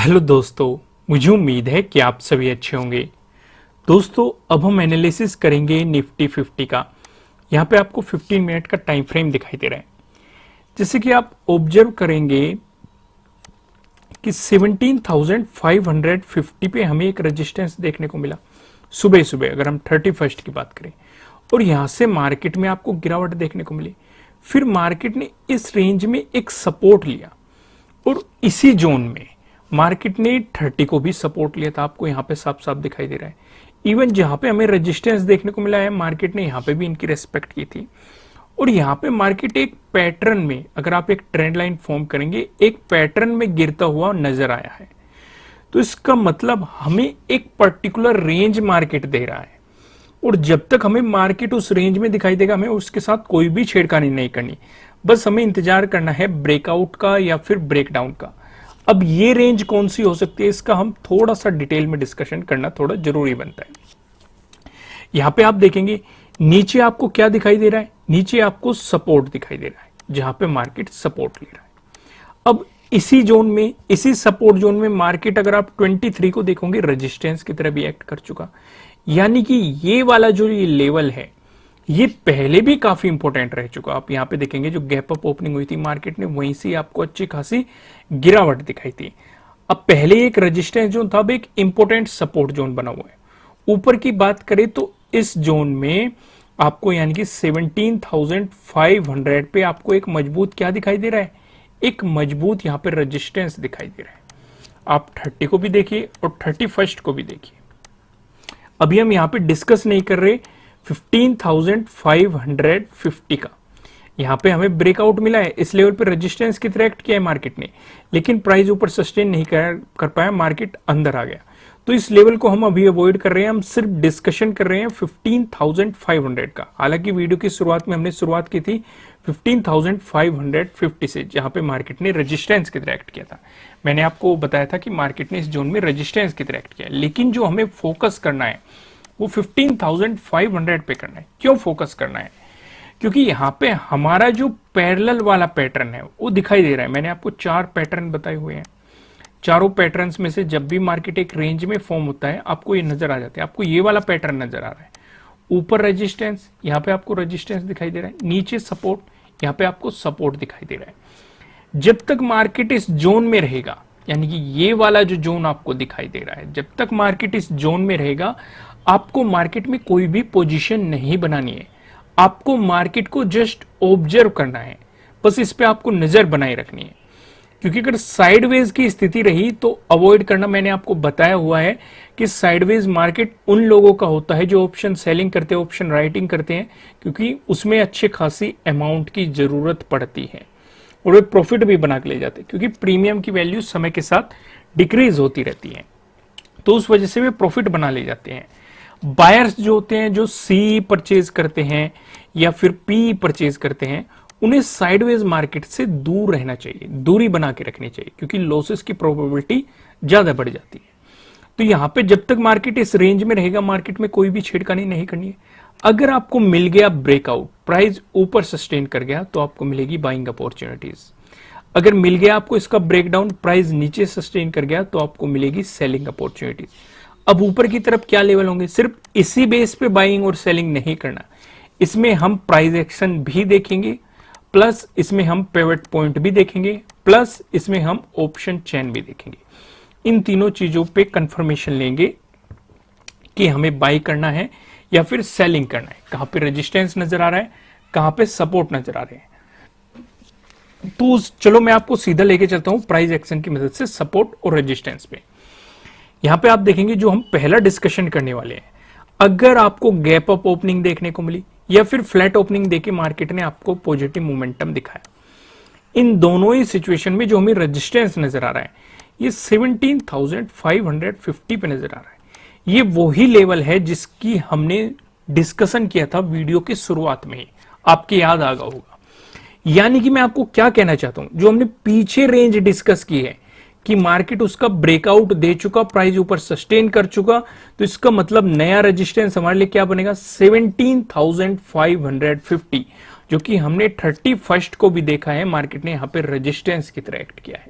Hello दोस्तों, मुझे उम्मीद है कि आप सभी अच्छे होंगे। दोस्तों, अब हम एनालिसिस करेंगे निफ्टी 50 का। यहाँ पे आपको 15 मिनट का टाइम फ्रेम दिखाई दे रहा है। जैसे कि आप ऑब्जर्व करेंगे कि 17,550 पे हमें एक रेजिस्टेंस देखने को मिला सुबह सुबह, अगर हम 31 की बात करें, और यहां से मार्केट में आपको गिरावट देखने को मिली। फिर मार्केट ने इस रेंज में एक सपोर्ट लिया और इसी जोन में मार्केट ने 30 को भी सपोर्ट लिया था। आपको यहाँ पे साफ साफ दिखाई दे रहा है। इवन जहां पे हमें रेजिस्टेंस देखने को मिला है, मार्केट ने यहाँ पे भी इनकी रेस्पेक्ट की थी। और यहाँ पे मार्केट एक पैटर्न में, अगर आप एक ट्रेंड लाइन फॉर्म करेंगे, एक पैटर्न में गिरता हुआ नजर आया है। तो इसका मतलब हमें एक पर्टिकुलर रेंज मार्केट दे रहा है, और जब तक हमें मार्केट उस रेंज में दिखाई देगा, हमें उसके साथ कोई भी छेड़खानी नहीं करनी। बस हमें इंतजार करना है ब्रेकआउट का या फिर ब्रेकडाउन का। अब ये रेंज कौन सी हो सकती है, इसका हम थोड़ा सा डिटेल में डिस्कशन करना थोड़ा जरूरी बनता है। यहां पे आप देखेंगे नीचे आपको क्या दिखाई दे रहा है, नीचे आपको सपोर्ट दिखाई दे रहा है, जहां पे मार्केट सपोर्ट ले रहा है। अब इसी जोन में, इसी सपोर्ट जोन में मार्केट, अगर आप 23 को देखोगे, रेजिस्टेंस की तरह भी एक्ट कर चुका। यानी कि ये वाला जो ये लेवल है, ये पहले भी काफी इंपॉर्टेंट रह चुका। आप यहां पे देखेंगे जो गैप अप ओपनिंग हुई थी मार्केट ने, वहीं से आपको अच्छी खासी गिरावट दिखाई थी। अब पहले एक रेजिस्टेंस जोन था, अब एक इंपॉर्टेंट सपोर्ट जोन बना हुआ है। ऊपर की बात करें तो इस जोन में आपको, यानी कि 17,500 पे आपको एक मजबूत क्या दिखाई दे रहा है, एक मजबूत यहां पे रेजिस्टेंस दिखाई दे रहा है। आप 30 को भी देखिए और 31 को भी देखिए। अभी हम यहां पे डिस्कस नहीं कर रहे 15,550 का। यहां पे हमें ब्रेकआउट मिला है, इस लेवल पे रेजिस्टेंस की तरह एक्ट किया है मार्केट ने, लेकिन प्राइस ऊपर सस्टेन नहीं कर पाया, मार्केट अंदर आ गया। तो इस लेवल को हम अभी अवॉइड कर रहे हैं, हम सिर्फ डिस्कशन कर रहे हैं 15,500 का। हालांकि वीडियो की शुरुआत में हमने शुरुआत की थी 15,550 से, जहां पे मार्केट ने रेजिस्टेंस की तरह एक्ट किया था। मैंने आपको बताया था कि मार्केट ने इस जोन में रेजिस्टेंस की तरह एक्ट किया, लेकिन जो हमें फोकस करना है वो 15,500 पे करना है। क्यों फोकस करना है? क्योंकि यहां पे हमारा जो पैरेलल वाला पैटर्न है वो दिखाई दे रहा है। मैंने आपको 4 पैटर्न बताए हुए हैं। चारों पैटर्न्स में से जब भी मार्केट एक रेंज में फॉर्म होता है, आपको ये नजर आ जाते हैं। आपको ये वाला पैटर्न नजर आ रहा है, ऊपर रेजिस्टेंस, यहाँ पे आपको रेजिस्टेंस दिखाई दे रहा है, नीचे सपोर्ट, यहाँ पे आपको सपोर्ट दिखाई दे रहा है। जब तक मार्केट इस जोन में रहेगा, यानी कि ये वाला जो जोन आपको दिखाई दे रहा है, जब तक मार्केट इस जोन में रहेगा, आपको मार्केट में कोई भी पोजीशन नहीं बनानी है। आपको मार्केट को जस्ट ऑब्जर्व करना है, बस इस पे आपको नजर बनाए रखनी है। क्योंकि अगर साइडवेज की स्थिति रही तो अवॉइड करना। मैंने आपको बताया हुआ है कि साइडवेज मार्केट उन लोगों का होता है जो ऑप्शन सेलिंग करते हैं, ऑप्शन राइटिंग करते हैं, क्योंकि उसमें अच्छे खासी अमाउंट की जरूरत पड़ती है और वे प्रॉफिट भी बना के ले जाते हैं, क्योंकि प्रीमियम की वैल्यू समय के साथ डिक्रीज होती रहती है, तो उस वजह से वे प्रॉफिट बना ले जाते हैं। बायर्स जो होते हैं, जो सी परचेज करते हैं या फिर पी परचेज करते हैं, उन्हें साइडवेज मार्केट से दूर रहना चाहिए, दूरी बना के रखनी चाहिए, क्योंकि लॉसेस की प्रोबेबिलिटी ज्यादा बढ़ जाती है। तो यहां पे जब तक मार्केट इस रेंज में रहेगा, मार्केट में कोई भी छेड़खानी नहीं करनी है। अगर आपको मिल गया ब्रेकआउट, प्राइस ऊपर सस्टेन कर गया, तो आपको मिलेगी बाइंग अपॉर्चुनिटीज। अगर मिल गया आपको इसका ब्रेकडाउन, प्राइस नीचे सस्टेन कर गया, तो आपको मिलेगी सेलिंग अपॉर्चुनिटीज। अब ऊपर की तरफ क्या लेवल होंगे, सिर्फ इसी बेस पे बाइंग और सेलिंग नहीं करना, इसमें हम प्राइस एक्शन भी देखेंगे, प्लस इसमें हम पिवट पॉइंट भी देखेंगे, प्लस इसमें हम ऑप्शन चेन भी देखेंगे। इन तीनों चीजों पे कंफर्मेशन लेंगे कि हमें बाई करना है या फिर सेलिंग करना है, कहां पे रेजिस्टेंस नजर आ रहा है, कहां पे सपोर्ट नजर आ रहे हैं। तो चलो मैं आपको सीधा लेके चलता हूं प्राइस एक्शन की मदद से सपोर्ट और रेजिस्टेंस पे। यहां पे आप देखेंगे जो हम पहला डिस्कशन करने वाले हैं, अगर आपको गैप अप ओपनिंग देखने को मिली या फिर फ्लैट ओपनिंग देके मार्केट ने आपको पॉजिटिव मोमेंटम दिखाया, इन दोनों ही सिचुएशन में जो हमें रेजिस्टेंस नजर आ रहा है, ये 17,550 पे नजर आ रहा है। ये वही लेवल है जिसकी हमने डिस्कशन किया था वीडियो की शुरुआत में ही, आपके याद आ गया होगा। यानी कि मैं आपको क्या कहना चाहता हूं, जो हमने पीछे रेंज डिस्कस की है कि मार्केट उसका ब्रेकआउट दे चुका, प्राइस ऊपर सस्टेन कर चुका, तो इसका मतलब नया रेजिस्टेंस हमारे लिए क्या बनेगा, 17,550, जो कि हमने 31 को भी देखा है, मार्केट ने यहां पे रेजिस्टेंस की तरह एक्ट किया है।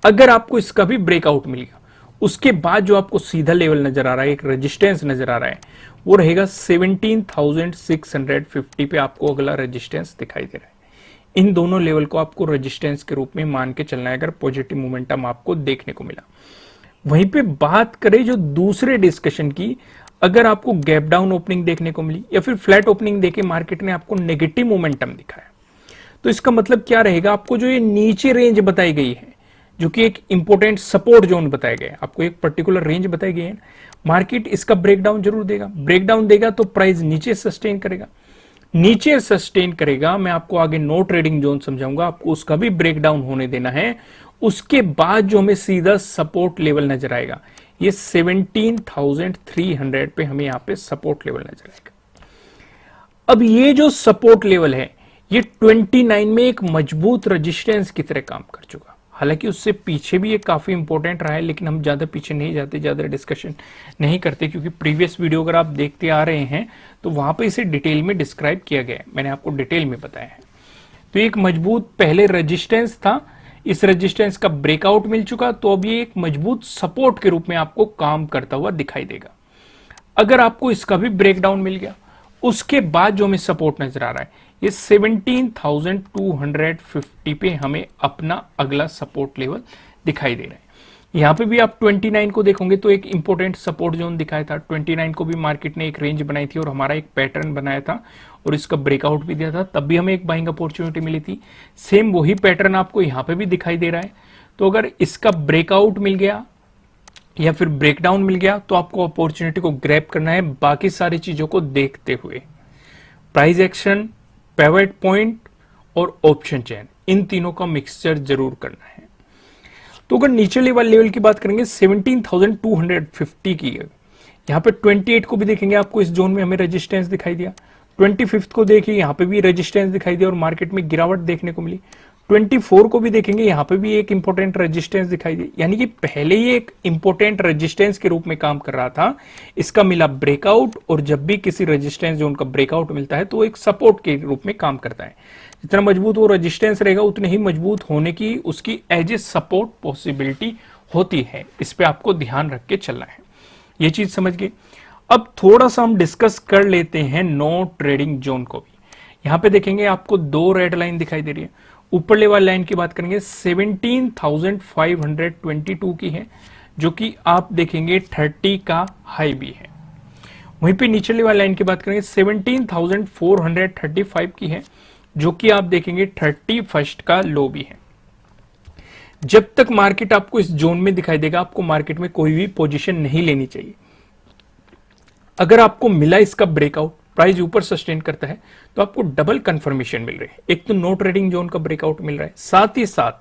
अगर आपको इसका भी ब्रेकआउट मिल गया, उसके बाद जो आपको सीधा लेवल नजर आ रहा है, एक रेजिस्टेंस नजर आ रहा है, वो रहेगा 17,650 पे आपको अगला रेजिस्टेंस दिखाई दे रहा है। इन दोनों लेवल को आपको रेजिस्टेंस के रूप में मान के चलना है अगर पॉजिटिव मोमेंटम आपको देखने को मिला। वहीं पे बात करें जो दूसरे डिस्कशन की, अगर आपको गैप डाउन ओपनिंग देखने को मिली या फिर फ्लैट ओपनिंग देके मार्केट ने आपको नेगेटिव मोमेंटम दिखाया, तो इसका मतलब क्या रहेगा, आपको जो ये नीचे रेंज बताई गई है, जो कि एक इंपॉर्टेंट सपोर्ट जोन बताया गया है, आपको एक पर्टिकुलर रेंज बताई गई है, मार्केट इसका ब्रेकडाउन जरूर देगा। ब्रेकडाउन देगा तो प्राइस नीचे सस्टेन करेगा, नीचे सस्टेन करेगा, मैं आपको आगे नो ट्रेडिंग जोन समझाऊंगा, आपको उसका भी ब्रेकडाउन होने देना है। उसके बाद जो हमें सीधा सपोर्ट लेवल नजर आएगा, ये 17,300 पे हमें यहां पे सपोर्ट लेवल नजर आएगा। अब ये जो सपोर्ट लेवल है, ये 29 में एक मजबूत रेजिस्टेंस की तरह काम कर चुका। हालांकि उससे पीछे भी ये काफी इंपॉर्टेंट रहा है, लेकिन हम ज्यादा पीछे नहीं जाते, ज्यादा डिस्कशन नहीं करते, क्योंकि प्रीवियस वीडियो अगर आप देखते आ रहे हैं तो वहां पे इसे डिटेल में डिस्क्राइब किया गया है, मैंने आपको डिटेल में बताया है। तो एक मजबूत पहले रेजिस्टेंस था, इस रेजिस्टेंस का ब्रेकआउट मिल चुका, तो अब ये एक मजबूत सपोर्ट के रूप में आपको काम करता हुआ दिखाई देगा। अगर आपको इसका भी ब्रेकडाउन मिल गया, उसके बाद जो हमें सपोर्ट नजर आ रहा है, ये 17,250 पे हमें अपना अगला सपोर्ट लेवल दिखाई दे रहा है। यहां पे भी आप 29 को देखोगे तो एक इंपॉर्टेंट सपोर्ट जोन दिखाया था। 29 को भी मार्केट ने एक रेंज बनाई थी और हमारा एक पैटर्न बनाया था और इसका ब्रेकआउट भी दिया था, तब भी हमें एक बाइंग अपॉर्चुनिटी मिली थी। सेम वही पैटर्न आपको यहां पे भी दिखाई दे रहा है। तो अगर इसका ब्रेकआउट मिल गया या फिर ब्रेकडाउन मिल गया, तो आपको अपॉर्चुनिटी को ग्रैब करना है, बाकी सारी चीजों को देखते हुए। प्राइस एक्शन, पिवट पॉइंट और ऑप्शन चेन, इन तीनों का मिक्सचर जरूर करना है। तो अगर नीचे वाले लेवल की बात करेंगे 17,250 की है, यहां पे 28 को भी देखेंगे, आपको इस जोन में हमें रेजिस्टेंस दिखाई दिया। 25 को देखिए, यहां पे भी रेजिस्टेंस दिखाई दिया और मार्केट में गिरावट देखने को मिली। 24 को भी देखेंगे, यहां पे भी एक इंपॉर्टेंट रेजिस्टेंस दिखाई दी, यानी कि पहले ही एक इंपॉर्टेंट रेजिस्टेंस के रूप में काम कर रहा था, इसका मिला ब्रेकआउट, और जब भी किसी रेजिस्टेंस जोन का ब्रेकआउट मिलता है तो वो एक सपोर्ट के रूप में काम करता है। जितना मजबूत वो रेजिस्टेंस रहेगा, उतने ही मजबूत होने की उसकी एज ए सपोर्ट पॉसिबिलिटी होती है। इस पे आपको ध्यान रख के चलना है, ये चीज समझ गए। अब थोड़ा सा हम डिस्कस कर लेते हैं नो ट्रेडिंग जोन को भी। यहां पे देखेंगे आपको दो रेड लाइन दिखाई दे रही है। ऊपरले वाली लाइन की बात करेंगे 17,522 की है, जो कि आप देखेंगे 30 का हाई भी है। वहीं पे नीचले वाली लाइन की बात करेंगे 17,435 की है, जो कि आप देखेंगे 31 का लो भी है। जब तक मार्केट आपको इस जोन में दिखाई देगा, आपको मार्केट में कोई भी पोजीशन नहीं लेनी चाहिए। अगर आपको मिला इसका ब्रेकआउट, प्राइस ऊपर सस्टेन करता है, तो आपको डबल कंफर्मेशन मिल रही है। एक तो नो ट्रेडिंग जोन का ब्रेकआउट मिल रहा है, साथ ही साथ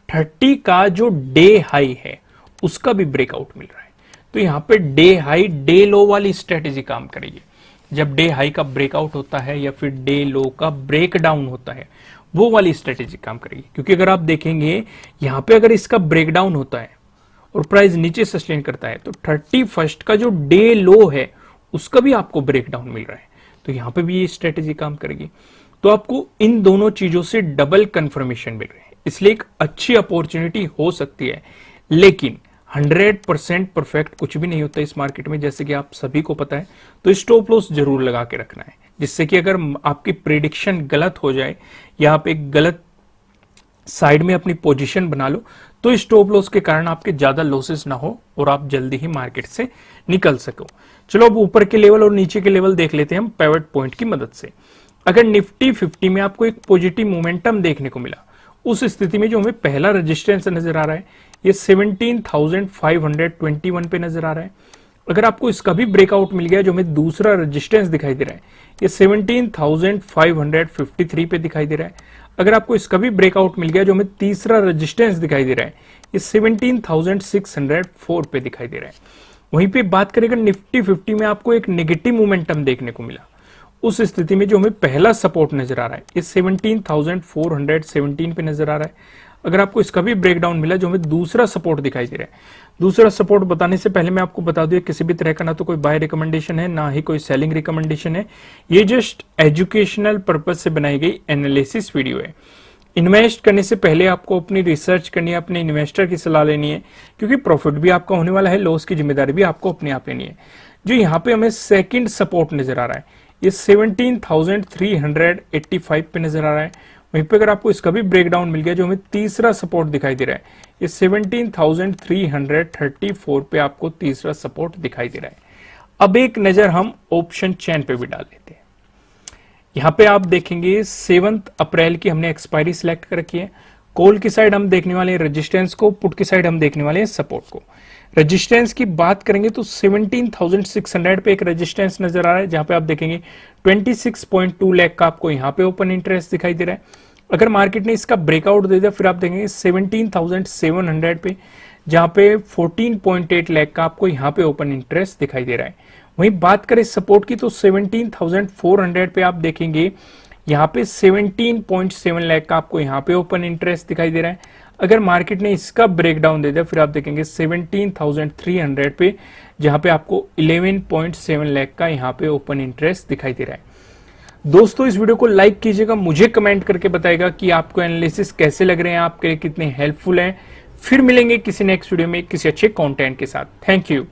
30 का जो डे हाई है उसका भी ब्रेकआउट मिल रहा है। तो यहां पे डे हाई डे लो वाली स्ट्रेटेजी काम करेगी। जब डे हाई का ब्रेकआउट होता है या फिर डे लो का ब्रेक डाउन होता है, वो वाली स्ट्रेटेजी काम करेगी। क्योंकि अगर आप देखेंगे यहां पे अगर इसका ब्रेकडाउन होता है और प्राइस नीचे सस्टेन करता है, तो 31 का जो डे लो है उसका भी आपको ब्रेकडाउन मिल रहा है, तो यहां पे भी ये स्ट्रेटेजी काम करेगी। तो आपको इन दोनों चीजों से डबल कंफर्मेशन मिल रही है, इसलिए एक अच्छी अपॉर्चुनिटी हो सकती है। लेकिन 100% परफेक्ट कुछ भी नहीं होता इस मार्केट में, जैसे कि आप सभी को पता है। तो स्टॉप लॉस जरूर लगा के रखना है, जिससे कि अगर आपकी प्रेडिक्शन गलत हो जाए या आप एक गलत साइड में अपनी पोजीशन बना लो, तो स्टॉप लॉस के कारण आपके ज्यादा लॉसेस ना हो और आप जल्दी ही मार्केट से निकल सको। चलो अब ऊपर के लेवल और नीचे के लेवल देख लेते हैं हम पिवट पॉइंट की मदद से। अगर निफ्टी 50 में आपको एक पॉजिटिव मोमेंटम देखने को मिला, उस स्थिति में जो हमें पहला रेजिस्टेंस नजर आ रहा है, ये 17,521 पे नजर आ रहा है। अगर आपको इसका भी ब्रेकआउट मिल गया, जो हमें दूसरा रेजिस्टेंस दिखाई दे रहा है, ये 17,553 पे दिखाई दे रहा है। अगर आपको इसका भी ब्रेकआउट मिल गया, जो हमें तीसरा रेजिस्टेंस दिखाई दे रहा है, ये 17,604 पे दिखाई दे रहा है। वहीं पे बात करें निफ्टी 50 में आपको एक नेगेटिव मोमेंटम देखने को मिला, उस स्थिति में जो हमें पहला सपोर्ट नजर आ रहा है, ये 17,417 पे नजर आ रहा है। अगर आपको इसका भी ब्रेकडाउन मिला, जो हमें दूसरा सपोर्ट दिखाई दे रहा है, दूसरा सपोर्ट बताने से पहले मैं आपको बता दूं, किसी भी तरह का ना तो कोई बाय रिकमेंडेशन है, ना ही कोई सेलिंग रिकमेंडेशन है। ये जस्ट एजुकेशनल पर्पज से बनाई गई एनालिसिस वीडियो है। इन्वेस्ट करने से पहले आपको अपनी रिसर्च करनी है, अपने इन्वेस्टर की सलाह लेनी है, क्योंकि प्रॉफिट भी आपका होने वाला है, लॉस की जिम्मेदारी भी आपको अपने आप लेनी है। जो यहाँ पे हमें सेकंड सपोर्ट नजर आ रहा है, ये 17,385 पे नजर आ रहा है। वहीं पे अगर आपको इसका भी ब्रेकडाउन मिल गया, जो हमें तीसरा सपोर्ट दिखाई दे रहा है, ये 17,334 पे आपको तीसरा सपोर्ट दिखाई दे रहा है। अब एक नजर हम ऑप्शन चेन पे भी डाल लेते हैं। यहां पे आप देखेंगे 7 अप्रैल की हमने एक्सपायरी सिलेक्ट कर रखी है। कॉल की साइड हम देखने वाले हैं रेजिस्टेंस को, पुट की साइड हम देखने वाले हैं सपोर्ट को। रेजिस्टेंस की बात करेंगे तो 17,600 पे एक रेजिस्टेंस नजर आ रहा है, जहां पे आप देखेंगे 26.2 लाख का आपको यहां पे ओपन इंटरेस्ट दिखाई दे रहा है। अगर मार्केट ने इसका ब्रेकआउट दे दिया, फिर आप देखेंगे 17,700 पे, जहां पे 14.8 लाख का आपको यहां पे ओपन इंटरेस्ट दिखाई दे रहा है। वहीं बात करें सपोर्ट की तो 17,400 पे आप देखेंगे यहाँ पे 17.7 लाख का आपको यहाँ पे ओपन इंटरेस्ट दिखाई दे रहा है। अगर मार्केट ने इसका ब्रेकडाउन दे दिया, फिर आप देखेंगे 17,300 पे, जहां पे आपको 11.7 लाख का यहाँ पे ओपन इंटरेस्ट दिखाई दे रहा है। दोस्तों, इस वीडियो को लाइक कीजिएगा, मुझे कमेंट करके बताएगा कि आपको एनालिसिस कैसे लग रहे हैं, आपके लिए कितने हेल्पफुल हैं। फिर मिलेंगे किसी नेक्स्ट वीडियो में किसी अच्छे कंटेंट के साथ। Thank you.